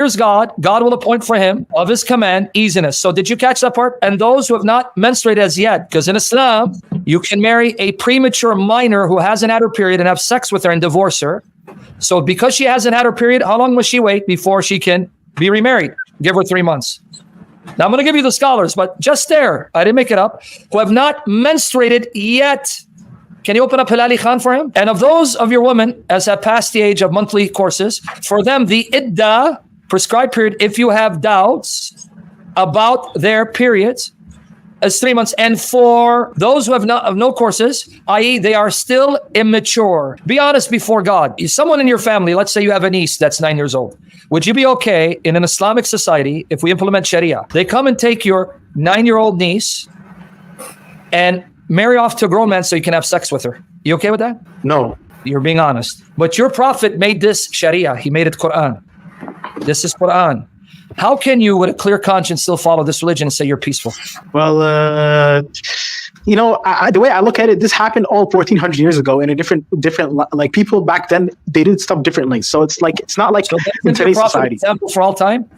fears God, God will appoint for him of his command easiness. So did you catch that part? And those who have not menstruated as yet, because in Islam, you can marry a premature minor who hasn't had her period and have sex with her and divorce her. So because she hasn't had her period, how long must she wait before she can be remarried? Give her 3 months. Now I'm going to give you the scholars, but just there, I didn't make it up, who have not menstruated yet. Can you open up Hilali Khan for him? And of those of your women as have passed the age of monthly courses, for them, the iddah, prescribed period, if you have doubts about their periods, is 3 months. And for those who have no courses, i.e. they are still immature, be honest before God. If someone in your family, let's say you have a niece that's 9 years old, would you be okay in an Islamic society if we implement Sharia? They come and take your 9-year-old niece and marry off to a grown man so you can have sex with her. You okay with that? No. You're being honest. But your prophet made this Sharia. He made it Quran. This is Quran. How can you, with a clear conscience, still follow this religion and say you're peaceful? Well, the way I look at it, this happened all 1400 years ago in a different, like people back then, they did stuff differently. So it's not like in today's society. Example for all time?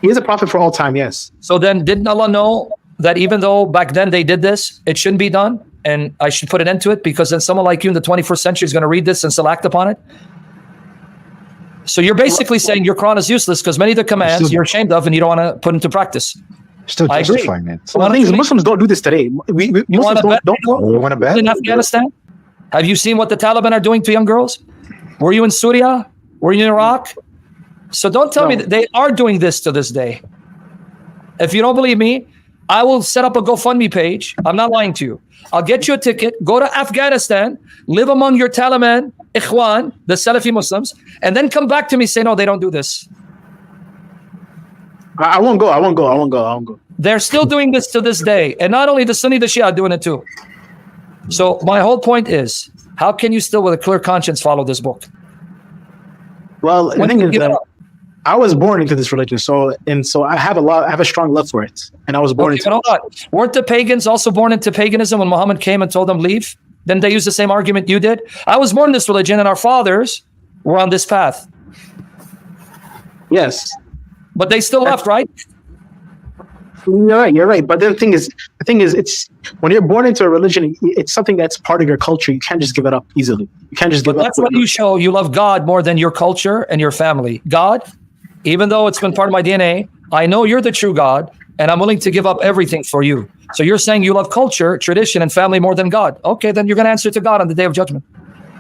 He is a prophet for all time, yes. So then didn't Allah know that even though back then they did this, it shouldn't be done and I should put an end to it because then someone like you in the 21st century is going to read this and still act upon it? So you're basically saying your Quran is useless because many of the commands you're ashamed of and you don't want to put into practice. Still justifying it. So the thing is, Muslims don't do this today. Muslims don't want to bet in Afghanistan? Have you seen what the Taliban are doing to young girls? Were you in Syria? Were you in Iraq? So don't tell me that they are doing this to this day. If you don't believe me, I will set up a GoFundMe page. I'm not lying to you. I'll get you a ticket, go to Afghanistan, live among your Taliban, Ikhwan, the Salafi Muslims, and then come back to me say, no, they don't do this. I won't go. They're still doing this to this day. And not only the Sunni, the Shia are doing it too. So my whole point is, how can you still with a clear conscience follow this book? Well, the thing is that I was born into this religion, so I have a strong love for it, and I was born into it. Weren't the pagans also born into paganism when Muhammad came and told them leave? Then they used the same argument you did. I was born in this religion, and our fathers were on this path. Yes, but they still left, right? You're right. But the thing is, it's when you're born into a religion, it's something that's part of your culture. You can't just give it up easily. You can't just give it up. That's what you show. You love God more than your culture and your family. God, even though it's been part of my DNA, I know you're the true God, and I'm willing to give up everything for you. So you're saying you love culture, tradition, and family more than God. Okay, then you're going to answer to God on the day of judgment.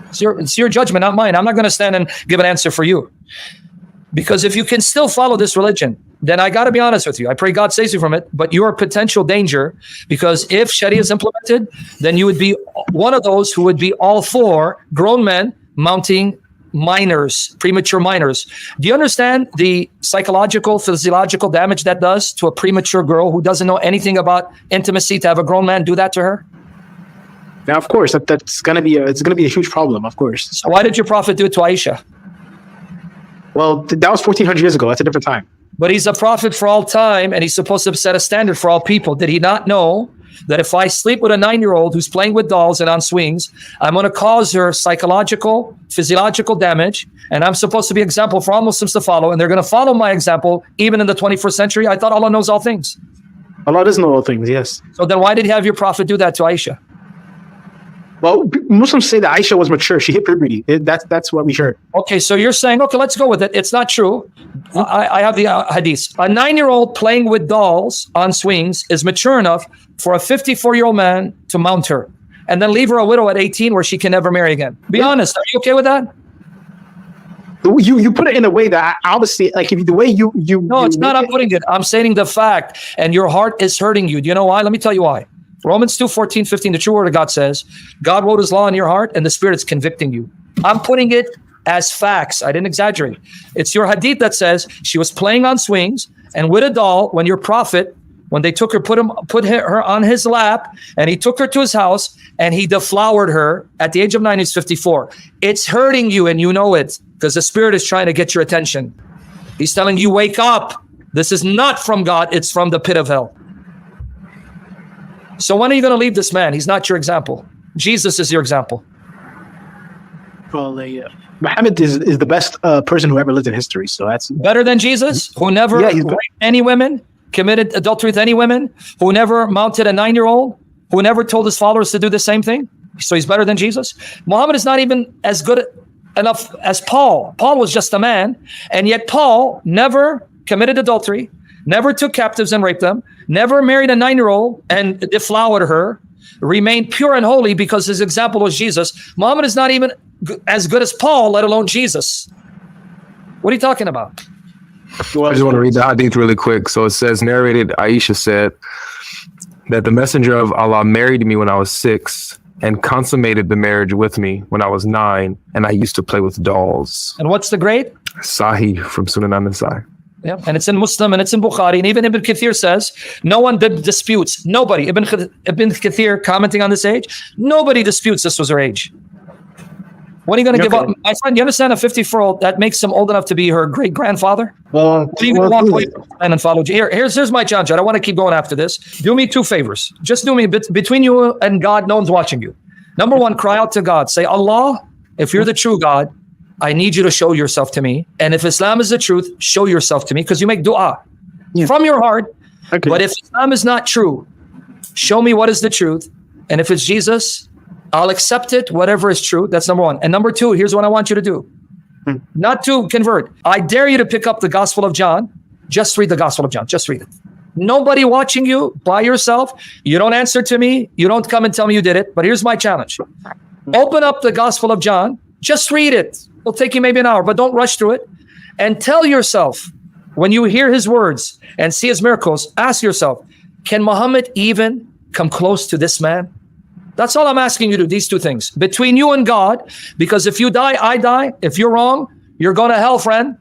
It's your judgment, not mine. I'm not going to stand and give an answer for you. Because if you can still follow this religion, then I got to be honest with you. I pray God saves you from it, but you're a potential danger because if Sharia is implemented, then you would be one of those who would be all for grown men mounting minors, premature minors. Do you understand the psychological, physiological damage that does to a premature girl who doesn't know anything about intimacy to have a grown man do that to her? Now, of course, it's going to be a huge problem, of course. So why did your prophet do it to Aisha? Well, that was 1400 years ago. That's a different time. But he's a prophet for all time, and he's supposed to set a standard for all people. Did he not know that if I sleep with a 9-year-old who's playing with dolls and on swings, I'm going to cause her psychological, physiological damage, and I'm supposed to be an example for all Muslims to follow, and they're going to follow my example even in the 21st century? I thought Allah knows all things. Allah does know all things, yes. So then why did he have your prophet do that to Aisha? Well, Muslims say that Aisha was mature. She hit puberty. That's what we heard. Okay, so you're saying, okay, let's go with it. It's not true. I have the hadith. A 9-year-old playing with dolls on swings is mature enough for a 54-year-old man to mount her and then leave her a widow at 18 where she can never marry again. Be honest. Are you okay with that? You put it in a way that obviously, like if the way you No, it's not. I'm putting it. I'm stating the fact, and your heart is hurting you. Do you know why? Let me tell you why. Romans 2:14-15, the true word of God says, God wrote his law in your heart and the Spirit is convicting you. I'm putting it as facts. I didn't exaggerate. It's your hadith that says she was playing on swings and with a doll when your prophet, when they took her, put her on his lap and he took her to his house and he deflowered her at the age of 9, he's 54. It's hurting you and you know it because the Spirit is trying to get your attention. He's telling you, wake up. This is not from God. It's from the pit of hell. So when are you going to leave this man? He's not your example. Jesus is your example. Well, Muhammad is the best person who ever lived in history. So that's better than Jesus, who never raped any women, committed adultery with any women, who never mounted a 9-year-old, who never told his followers to do the same thing. So he's better than Jesus. Muhammad is not even as good enough as Paul. Paul was just a man, and yet Paul never committed adultery, never took captives and raped them, never married a 9-year-old and deflowered her, remained pure and holy because his example was Jesus. Muhammad is not even as good as Paul, let alone Jesus. What are you talking about? I just want to read the hadith really quick. So it says, narrated, Aisha said that the messenger of Allah married me when I was 6 and consummated the marriage with me when I was 9, and I used to play with dolls. And what's the grade? Sahih from Sunan an-Nasai. Yeah, and it's in Muslim and it's in Bukhari, and even Ibn Kathir says no one disputes. Nobody. Ibn Kathir commenting on this age, nobody disputes this was her age. What are you going to give up? My friend, you understand a 54-year-old that makes him old enough to be her great grandfather? Well, what are you going to walk away and follow? Here's my challenge. I don't want to keep going after this. Do me 2 favors. Just do me between you and God. No one's watching you. Number 1, cry out to God. Say, Allah, if you're the true God, I need you to show yourself to me. And if Islam is the truth, show yourself to me, because you make dua from your heart. Okay. But if Islam is not true, show me what is the truth. And if it's Jesus, I'll accept it, whatever is true. That's number 1. And number 2, here's what I want you to do. Not to convert. I dare you to pick up the Gospel of John. Just read the Gospel of John. Just read it. Nobody watching you, by yourself. You don't answer to me. You don't come and tell me you did it. But here's my challenge. Open up the Gospel of John. Just read it. It'll take you maybe an hour, but don't rush through it. And tell yourself, when you hear his words and see his miracles, ask yourself, can Muhammad even come close to this man? That's all I'm asking you to do, these 2 things. Between you and God, because if you die, I die. If you're wrong, you're going to hell, friend.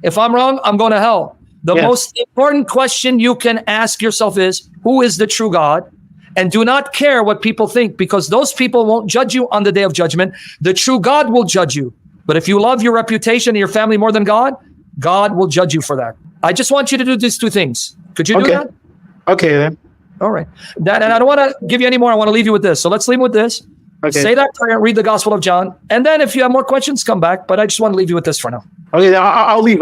If I'm wrong, I'm going to hell. The most important question you can ask yourself is, who is the true God? And do not care what people think, because those people won't judge you on the day of judgment. The true God will judge you. But if you love your reputation and your family more than God, God will judge you for that. I just want you to do these 2 things. Could you do that? Okay, then. All right. And I don't want to give you any more. I want to leave you with this. So let's leave with this. Okay. Say that prayer, read the Gospel of John. And then if you have more questions, come back. But I just want to leave you with this for now. Okay, I'll leave.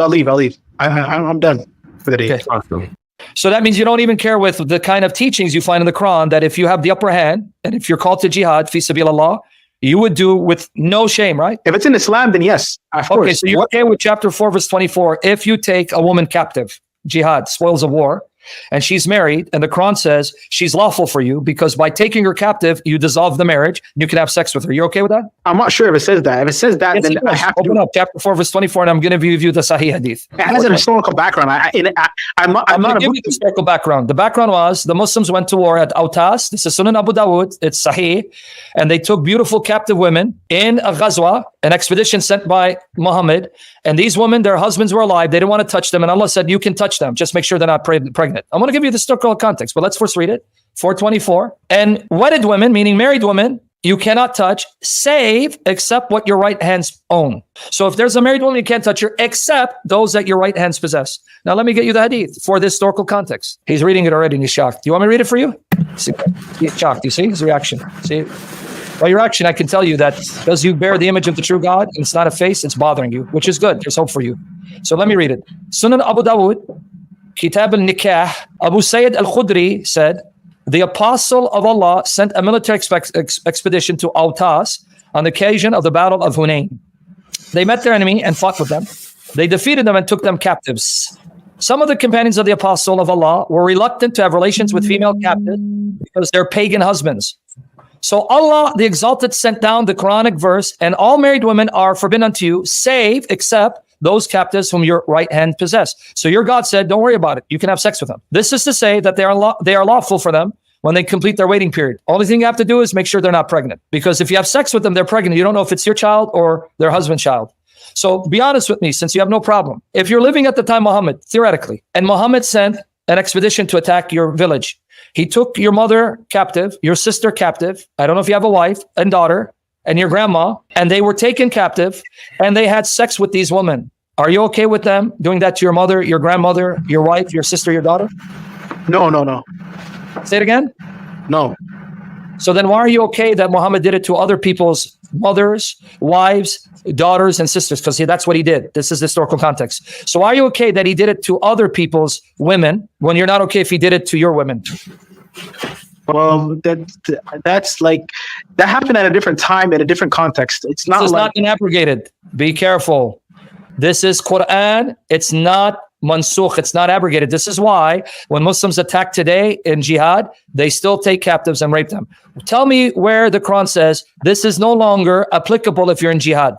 I'm done for the day. Okay. Awesome. So that means you don't even care with the kind of teachings you find in the Quran, that if you have the upper hand and if you're called to jihad, fi sabilillah, you would do with no shame, right? If it's in Islam, then yes. Of course. So you're okay with chapter 4, verse 24. If you take a woman captive, jihad, spoils of war, and she's married, and the Quran says she's lawful for you because by taking her captive, you dissolve the marriage, and you can have sex with her. You okay with that? I'm not sure if it says that. If it says that, then I have to open up chapter 4, verse 24, and I'm going to give you the Sahih Hadith. It has an historical background. I'm not giving you the historical background. The background was the Muslims went to war at Autas. This is Sunan Abu Dawud. It's Sahih, and they took beautiful captive women in a ghazwa, an expedition sent by Muhammad. And these women, their husbands were alive. They didn't want to touch them. And Allah said, you can touch them. Just make sure they're not pregnant. I'm going to give you the historical context, but let's first read it. 424. And wedded women, meaning married women, you cannot touch, save except what your right hands own. So if there's a married woman, you can't touch her except those that your right hands possess. Now let me get you the hadith for this historical context. He's reading it already and he's shocked. Do you want me to read it for you? See, he's shocked. You see his reaction? See? By your action, I can tell you that because you bear the image of the true God, it's not a face, it's bothering you, which is good. There's hope for you. So let me read it. Sunan Abu Dawud, Kitab al-Nikah, Abu Sayyid al-Khudri said, the apostle of Allah sent a military expedition to Autas on the occasion of the Battle of Hunain. They met their enemy and fought with them. They defeated them and took them captives. Some of the companions of the apostle of Allah were reluctant to have relations with female captives because they're pagan husbands. So Allah, the Exalted, sent down the Quranic verse, and all married women are forbidden unto you, save except those captives whom your right hand possess. So your God said, don't worry about it. You can have sex with them. This is to say that they are lawful for them when they complete their waiting period. Only thing you have to do is make sure they're not pregnant. Because if you have sex with them, they're pregnant. You don't know if it's your child or their husband's child. So be honest with me, since you have no problem. If you're living at the time Muhammad, theoretically, and Muhammad sent an expedition to attack your village, he took your mother captive, your sister captive. I don't know if you have a wife and daughter and your grandma, and they were taken captive and they had sex with these women. Are you okay with them doing that to your mother, your grandmother, your wife, your sister, your daughter? No. Say it again? No. So then why are you okay that Muhammad did it to other people's mothers, wives, daughters and sisters, because that's what he did. This is the historical context. So are you okay that he did it to other people's women when you're not okay if he did it to your women? Well, that's like, that happened at a different time, in a different context. It's not not been abrogated. Be careful. This is Quran. It's not mansukh. It's not abrogated. This is why when Muslims attack today in jihad, they still take captives and rape them. Tell me where the Quran says this is no longer applicable if you're in jihad.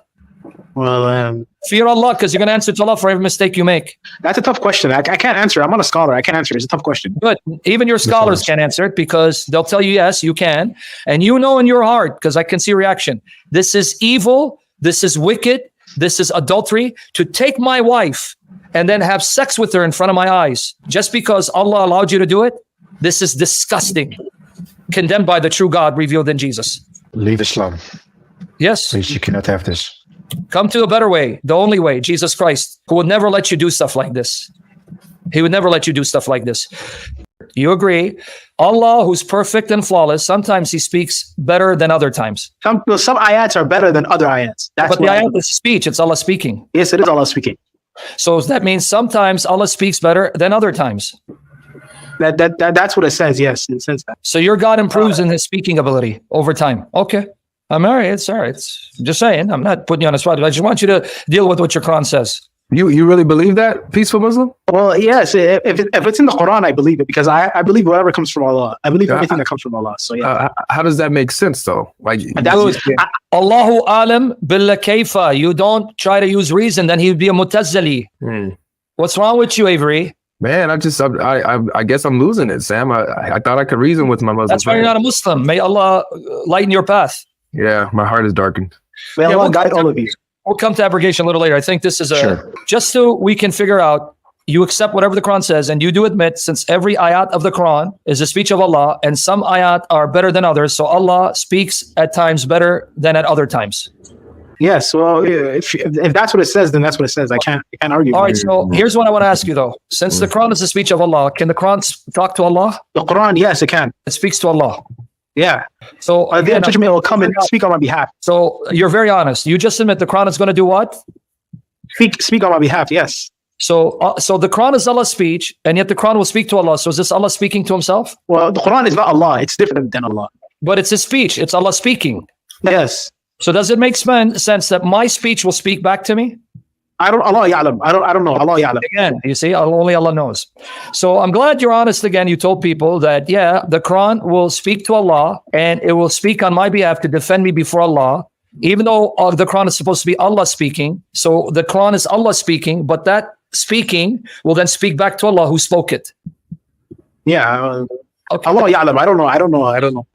Well, fear Allah, because you're going to answer to Allah for every mistake you make. That's a tough question. I can't answer. I'm not a scholar. I can't answer. It's a tough question. Good. Even your scholars can't answer it, because they'll tell you, yes, you can. And you know in your heart, because I can see reaction, this is evil. This is wicked. This is adultery. To take my wife and then have sex with her in front of my eyes, just because Allah allowed you to do it, this is disgusting. Condemned by the true God revealed in Jesus. Leave Islam. Yes. Please, you cannot have this. Come to a better way, the only way, Jesus Christ, who would never let you do stuff like this. He would never let you do stuff like this. You agree? Allah, who's perfect and flawless, sometimes he speaks better than other times. Some ayats are better than other ayats. But the ayat is speech. It's Allah speaking. Yes, it is Allah speaking. So that means sometimes Allah speaks better than other times. That's what it says. Yes, it says that. So your God improves in his speaking ability over time. Okay. I'm all right. It's all right. It's just saying. I'm not putting you on the spot. I just want you to deal with what your Quran says. You really believe that, peaceful Muslim? Well, yes. If it's in the Quran, I believe it, because I believe whatever comes from Allah. I believe everything that comes from Allah. So yeah. How does that make sense though? Like Allahu alam billa kayfa. You don't try to use reason, then he'd be a mutazzili. What's wrong with you, Avery? Man, I guess I'm losing it, Sam. I thought I could reason with my Muslim. That's why you're not a Muslim. May Allah lighten your path. Yeah, my heart is darkened. May Allah guide all of you. We'll come to abrogation a little later. I think this is just so we can figure out, you accept whatever the Quran says, and you do admit, since every ayat of the Quran is a speech of Allah, and some ayat are better than others, so Allah speaks at times better than at other times. Yes, well, if that's what it says, then that's what it says. I can't argue. All right, so here's what I want to ask you though. Since the Quran is a speech of Allah, can the Quran talk to Allah? The Quran, yes, it can. It speaks to Allah. Yeah. So the judgment will come and speak on my behalf. So you're very honest. You just admit the Quran is going to do what? Speak on my behalf. Yes. So the Quran is Allah's speech, and yet the Quran will speak to Allah. So is this Allah speaking to himself? Well, the Quran is not Allah. It's different than Allah. But it's his speech. It's Allah speaking. Yes. So does it make sense that my speech will speak back to me? Allah ya'lam. I don't know. Allah ya'lam. Again, you see, only Allah knows. So I'm glad you're honest again. You told people that, yeah, the Quran will speak to Allah, and it will speak on my behalf to defend me before Allah, even though the Quran is supposed to be Allah speaking. So the Quran is Allah speaking, but that speaking will then speak back to Allah who spoke it. Yeah. Okay. Allah ya'lam. I don't know.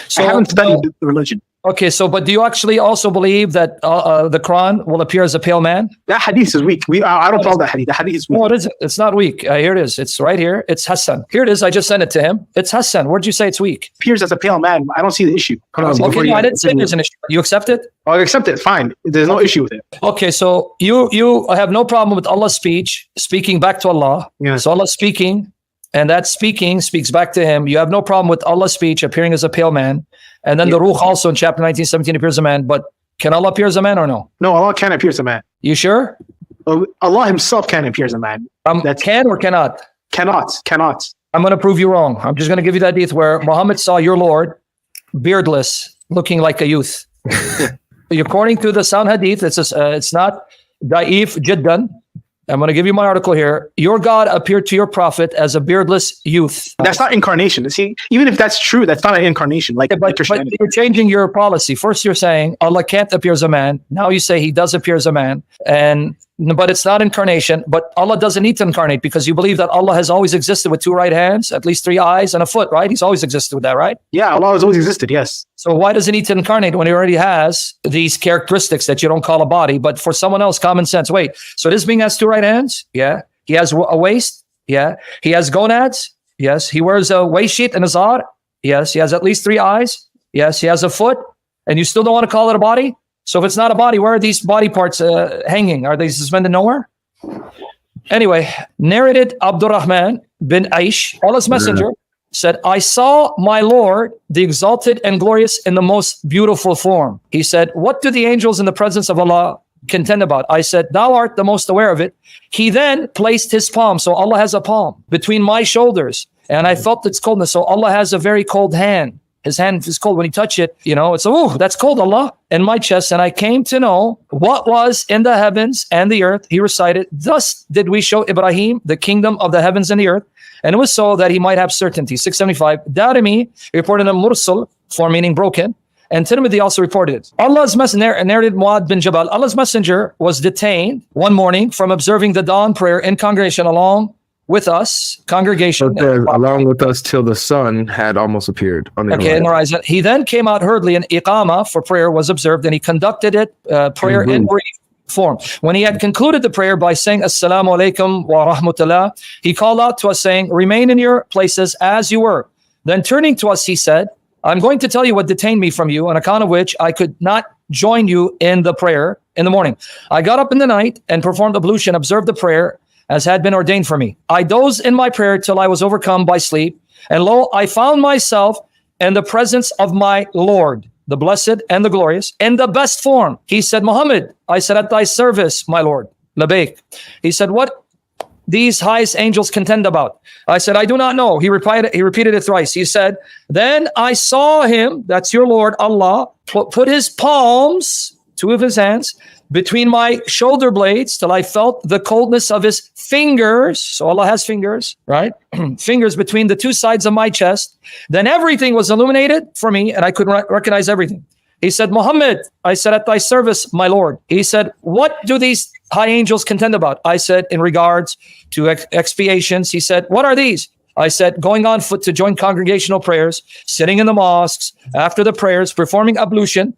So I haven't studied the religion. Okay, but do you actually also believe that the Quran will appear as a pale man? That hadith is weak. I don't follow that hadith. The hadith is weak. No, it isn't. It's not weak. Here it is. It's right here. It's Hassan. Here it is. I just sent it to him. It's Hassan. Where'd you say it's weak? Appears as a pale man. I don't see the issue. Okay, no, I didn't say there's an issue. You accept it? I accept it. Fine. There's no issue with it. Okay, so you have no problem with Allah's speech, speaking back to Allah. Yeah. So Allah speaking, and that speaking speaks back to him. You have no problem with Allah's speech appearing as a pale man. And then the Ruh also in chapter 19, 17 appears as a man. But can Allah appear as a man or no? No, Allah can appear as a man. You sure? Allah himself can appear as a man. That can or cannot? Cannot. I'm going to prove you wrong. I'm just going to give you that hadith where Muhammad saw your Lord beardless, looking like a youth. According to the sound hadith, it's not da'if jiddan. I'm going to give you my article here. Your God appeared to your prophet as a beardless youth. That's not incarnation. See, even if that's true, that's not an incarnation. But you're changing your policy. First, you're saying Allah can't appear as a man. Now you say he does appear as a man. But it's not incarnation. But Allah doesn't need to incarnate because you believe that Allah has always existed with 2 right hands, at least 3 eyes, and a foot, right? He's always existed with that, right? Yeah, Allah has always existed, yes. So why does he need to incarnate when he already has these characteristics that you don't call a body? But for someone else, common sense. Wait, so this being has 2 right hands? Yeah. He has a waist? Yeah. He has gonads? Yes. He wears a waist sheet and a zar? Yes. He has at least 3 eyes? Yes. He has a foot? And you still don't want to call it a body? So if it's not a body, where are these body parts hanging? Are they suspended nowhere? Anyway, narrated Abdurrahman bin Aish, Allah's messenger, said, I saw my Lord, the exalted and glorious, in the most beautiful form. He said, what do the angels in the presence of Allah contend about? I said, thou art the most aware of it. He then placed his palm. So Allah has a palm between my shoulders, and I felt its coldness. So Allah has a very cold hand. His hand is cold. When you touch it, it's, oh, that's cold, Allah, in my chest. And I came to know what was in the heavens and the earth. He recited, thus did we show Ibrahim the kingdom of the heavens and the earth. And it was so that he might have certainty. 675. Darimi reported a mursal, form meaning broken. And Tirmidhi also reported it. Allah's messenger, narrated Muad bin Jabal, Allah's messenger was detained one morning from observing the dawn prayer in congregation along with us, congregation. Along with us till the sun had almost appeared on the horizon. He then came out hurriedly, and iqama for prayer was observed, and he conducted it, prayer in brief form. When he had concluded the prayer by saying, Assalamu alaikum wa rahmatullah, he called out to us saying, remain in your places as you were. Then turning to us, he said, I'm going to tell you what detained me from you, on account of which I could not join you in the prayer in the morning. I got up in the night and performed ablution, observed the prayer as had been ordained for me. I dozed in my prayer till I was overcome by sleep. And lo, I found myself in the presence of my Lord, the blessed and the glorious, in the best form. He said, Muhammad, I said, at thy service, my Lord. Labaik. He said, what these highest angels contend about? I said, I do not know. He repeated it thrice. He said, then I saw him, that's your Lord, Allah, put his palms, two of his hands, between my shoulder blades till I felt the coldness of his fingers. So Allah has fingers, right? Fingers between the two sides of my chest. Then everything was illuminated for me, and I could recognize everything. He said, Muhammad, I said, at thy service, my Lord. He said, what do these high angels contend about? I said, in regards to expiations. He said, what are these? I said, going on foot to join congregational prayers, sitting in the mosques, after the prayers, performing ablution,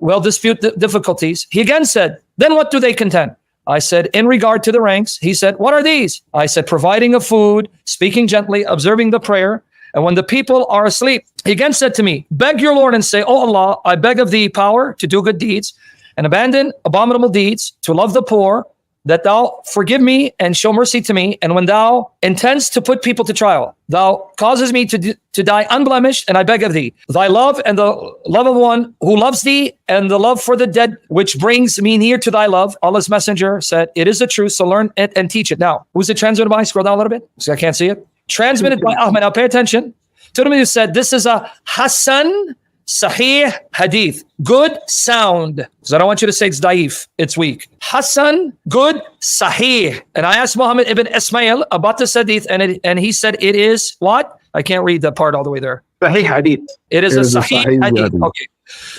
will dispute the difficulties. He again said, then what do they contend? I said, in regard to the ranks. He said, what are these? I said, providing of food, speaking gently, observing the prayer. And when the people are asleep, he again said to me, beg your Lord and say, O Allah, I beg of thee power to do good deeds and abandon abominable deeds, to love the poor, that thou forgive me and show mercy to me. And when thou intends to put people to trial, thou causes me to die unblemished, and I beg of thee, thy love and the love of one who loves thee, and the love for the dead, which brings me near to thy love. Allah's messenger said, it is the truth, so learn it and teach it. Now, who's it transmitted by? Scroll down a little bit, so I can't see it. Transmitted by Ahmed. Now pay attention. Tirmidhi said, this is a Hasan Sahih Hadith, good sound. Because I don't want you to say it's daif, it's weak. Hasan, good, Sahih. And I asked Muhammad ibn Ismail about this Hadith, and he said it is what? I can't read the part all the way there. Sahih Hadith. It is a Sahih Hadith. Okay.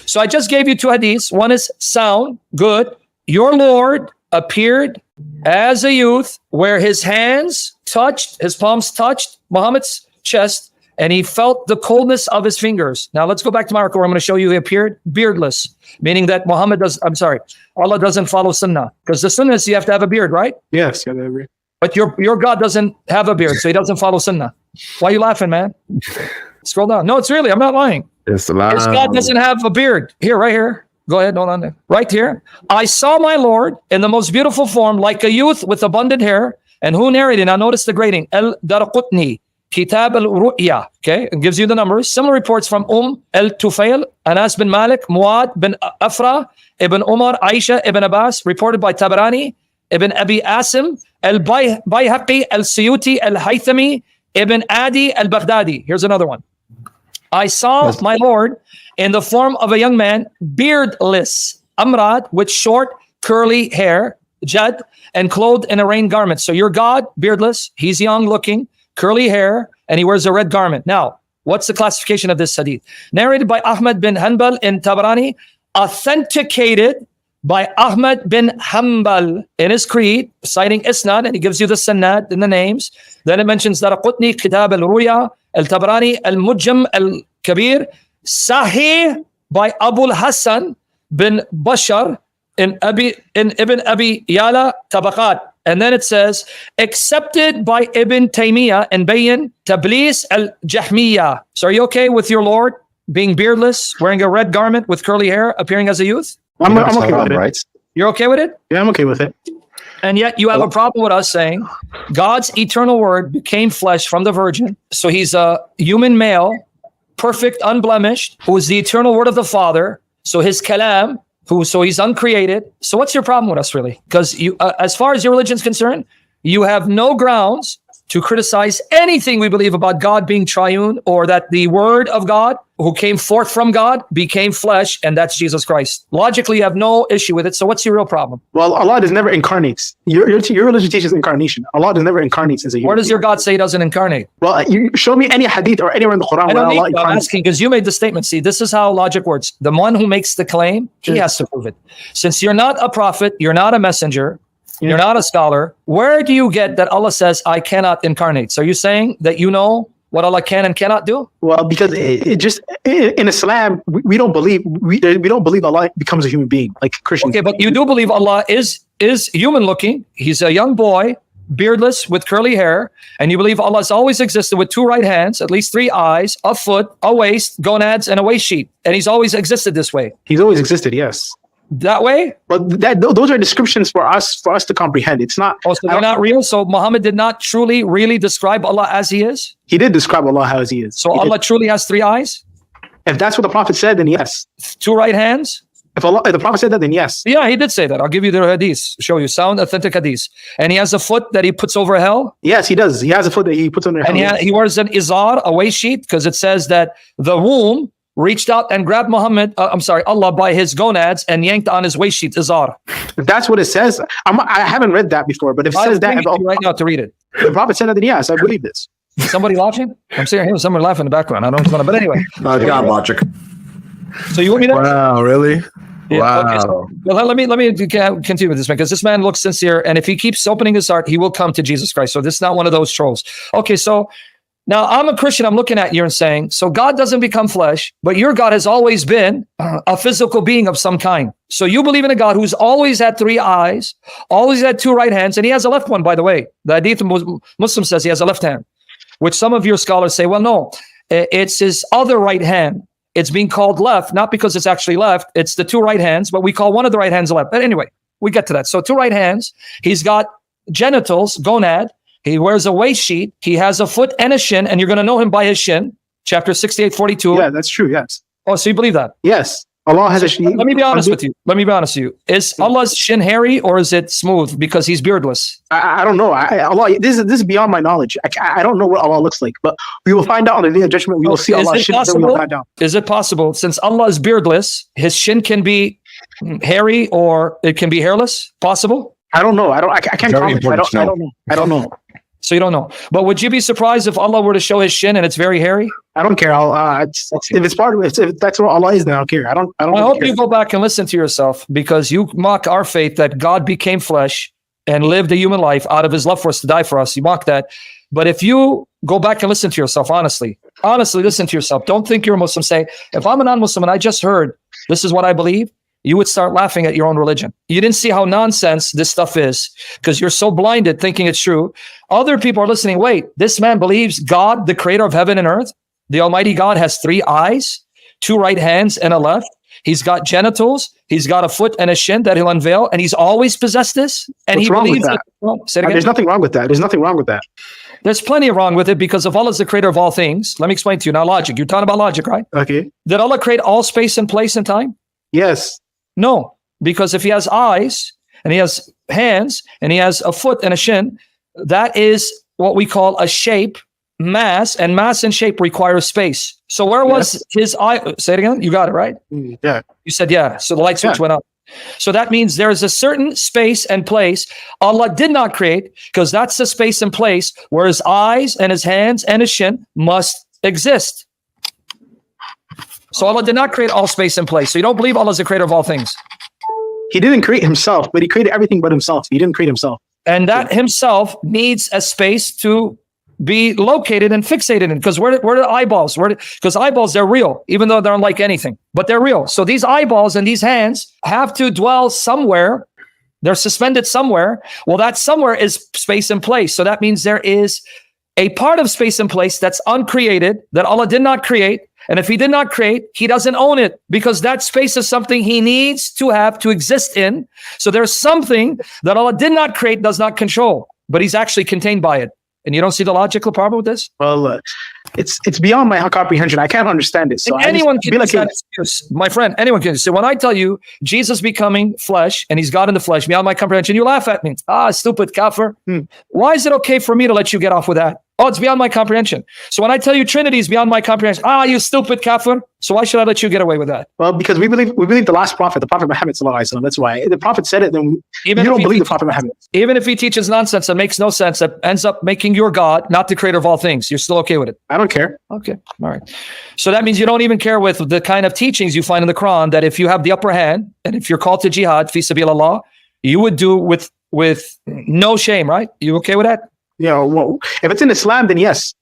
So I just gave you two Hadiths. One is sound, good. Your Lord appeared as a youth, where his palms touched Muhammad's chest, and he felt the coldness of his fingers. Now let's go back to my record where I'm going to show you he appeared beardless, meaning that Allah doesn't follow sunnah. Because the sunnah is you have to have a beard, right? Yes, I agree. But your God doesn't have a beard, so he doesn't follow sunnah. Why are you laughing, man? Scroll down. No, it's really, I'm not lying. It's a lie. His God doesn't have a beard. Here, right here. Go ahead, hold on there. Right here. I saw my Lord in the most beautiful form, like a youth with abundant hair. And who narrated? Now notice the grading. Al-Darqutni. Kitab al-Ru'ya, okay, it gives you the numbers. Similar reports from al-Tufail, Anas bin Malik, Muad bin Afra, Ibn Umar, Aisha, Ibn Abbas, reported by Tabarani, Ibn Abi Asim, Al-Bayhaqi, Al-Suyuti, Al-Haythami, Ibn Adi, Al-Baghdadi. Here's another one. I saw my Lord in the form of a young man, beardless, Amrad, with short, curly hair, Jad, and clothed in a rain garment. So your God, beardless, he's young looking, curly hair, and he wears a red garment. Now, what's the classification of this hadith? Narrated by Ahmad bin Hanbal in Tabarani, authenticated by Ahmad bin Hanbal in his creed, citing Isnad, and he gives you the Sanad in the names. Then it mentions Daraqutni, Kitab al-Ruya, al-Tabarani, al-Mujam, al-Kabir, Sahih by Abu Hassan bin Bashar in Ibn Abi Yala Tabaqat. And then it says, accepted by Ibn Taymiyyah and Bayan Tablis al-Jahmiyyah. So are you okay with your Lord being beardless, wearing a red garment with curly hair, appearing as a youth? I'm okay with it. Right? You're okay with it? Yeah, I'm okay with it. And yet you have a problem with us saying God's eternal word became flesh from the virgin. So he's a human male, perfect, unblemished, who is the eternal word of the Father. So his kalam, so he's uncreated. So what's your problem with us, really? Because you, as far as your religion's concerned, you have no grounds to criticize anything we believe about God being triune, or that the word of God who came forth from God became flesh, and that's Jesus Christ. Logically, you have no issue with it. So what's your real problem? Well, Allah does never incarnates. Your religion teaches incarnation. Allah does never incarnates as a human. Where does your God say he doesn't incarnate? Well, you show me any hadith or anywhere in the Quran where Allah incarnates. I'm asking because you made the statement. See, this is how logic works. The one who makes the claim, he has to prove it. Since you're not a prophet, you're not a messenger, you're not a scholar, where do you get that Allah says, I cannot incarnate? So are you saying that you know what Allah can and cannot do? Well, because it just in Islam, we don't believe we don't believe Allah becomes a human being like Christians. Okay, but you do believe Allah is human looking. He's a young boy, beardless, with curly hair, and you believe Allah has always existed with two right hands, at least three eyes, a foot, a waist, gonads, and a waist sheet, and he's always existed this way. He's always existed, yes. That way? But those are descriptions for us to comprehend. It's not. Oh, so they're not real? So Muhammad did not truly, really describe Allah as he is? He did describe Allah as he is. So Allah truly has three eyes? If that's what the Prophet said, then yes. Two right hands? If the Prophet said that, then yes. Yeah, he did say that. I'll give you the hadith, show you sound, authentic hadith. And he has a foot that he puts over hell? Yes, he does. He has a foot that he puts under hell. And he wears an izar, a waist sheet, because it says that the womb reached out and grabbed Allah by his gonads and yanked on his waist sheet, izar. If that's what it says, I haven't read that before, but if it says that right now to read it. The Prophet said that, then yes, I believe this. Somebody laughing? I'm seeing someone laughing in the background. I don't know, but anyway. God logic. So you want me to? Wow, really? Yeah, wow. Okay, so, well, let me continue with this man, because this man looks sincere, and if he keeps opening his heart, he will come to Jesus Christ. So this is not one of those trolls. Okay, so now I'm a Christian. I'm looking at you and saying, so God doesn't become flesh, but your God has always been a physical being of some kind. So you believe in a God who's always had three eyes, always had two right hands, and he has a left one, by the way. The Hadith Muslim says he has a left hand, which some of your scholars say, well, no, it's his other right hand. It's being called left, not because it's actually left. It's the two right hands, but we call one of the right hands left. But anyway, we get to that. So two right hands. He's got genitals, gonad. He wears a waist sheet. He has a foot and a shin, and you're going to know him by his shin. Chapter 68:42. Yeah, that's true. Yes. Oh, so you believe that? Yes. Allah has a shin. Let me be honest with you. Is Allah's shin hairy or is it smooth because he's beardless? I don't know. Allah, this is beyond my knowledge. I don't know what Allah looks like, but we will find out on the day of judgment. We will see Allah's shin. Then we will find out. Is it possible, since Allah is beardless, his shin can be hairy or it can be hairless? Possible? I don't know. I can't comment. I don't know. So you don't know. But would you be surprised if Allah were to show his shin and it's very hairy? I don't care. If it's part of it, if that's what Allah is, then I don't care. I hope you go back and listen to yourself, because you mock our faith that God became flesh and lived a human life out of his love for us to die for us. You mock that. But if you go back and listen to yourself, honestly listen to yourself. Don't think you're a Muslim. Say, if I'm a non-Muslim and I just heard this is what I believe, you would start laughing at your own religion. You didn't see how nonsense this stuff is because you're so blinded thinking it's true. Other people are listening. Wait, this man believes God, the creator of heaven and earth, the Almighty God, has three eyes, two right hands and a left. He's got genitals. He's got a foot and a shin that he'll unveil. And he's always possessed this. And What's he believes that? Say it again. There's nothing wrong with that. There's plenty wrong with it, because if Allah is the creator of all things, let me explain to you. Now, logic. You're talking about logic, right? Okay. Did Allah create all space and place and time? Yes. No, because if he has eyes and he has hands and he has a foot and a shin, that is what we call a shape, mass, and mass and shape require space. So where was his eye? Say it again. You got it, right? Yeah. You said, yeah. So the light switch went up. So that means there is a certain space and place Allah did not create, because that's the space and place where his eyes and his hands and his shin must exist. So Allah did not create all space and place. So you don't believe Allah is the creator of all things. He didn't create himself, but he created everything but himself. He didn't create himself. And that himself needs a space to be located and fixated in. Because where are the eyeballs? Because eyeballs, they're real, even though they're unlike anything. But they're real. So these eyeballs and these hands have to dwell somewhere. They're suspended somewhere. Well, that somewhere is space and place. So that means there is a part of space and place that's uncreated, that Allah did not create, And if he did not create, he doesn't own it, because that space is something he needs to have to exist in. So there's something that Allah did not create, does not control, but he's actually contained by it. And you don't see the logical problem with this? Well, it's beyond my comprehension. I can't understand it. So anyone can use that excuse, my friend. Anyone can. So when I tell you Jesus becoming flesh and he's God in the flesh, beyond my comprehension, you laugh at me. Stupid kafir. Why is it okay for me to let you get off with that? Oh, it's beyond my comprehension. So when I tell you Trinity is beyond my comprehension, you stupid kafir. So why should I let you get away with that? Well, because we believe the last prophet, the Prophet Muhammad sallallahu alaihi wasallam. That's why the Prophet said it. Then you don't believe the Prophet Muhammad. Even if he teaches nonsense that makes no sense, that ends up making your God not the creator of all things, you're still okay with it? I don't care. Okay, all right. So that means you don't even care with the kind of teachings you find in the Quran, that if you have the upper hand and if you're called to jihad fi sabilillah, you would do with no shame, right? You okay with that? Yeah. Well, if it's in Islam, then yes.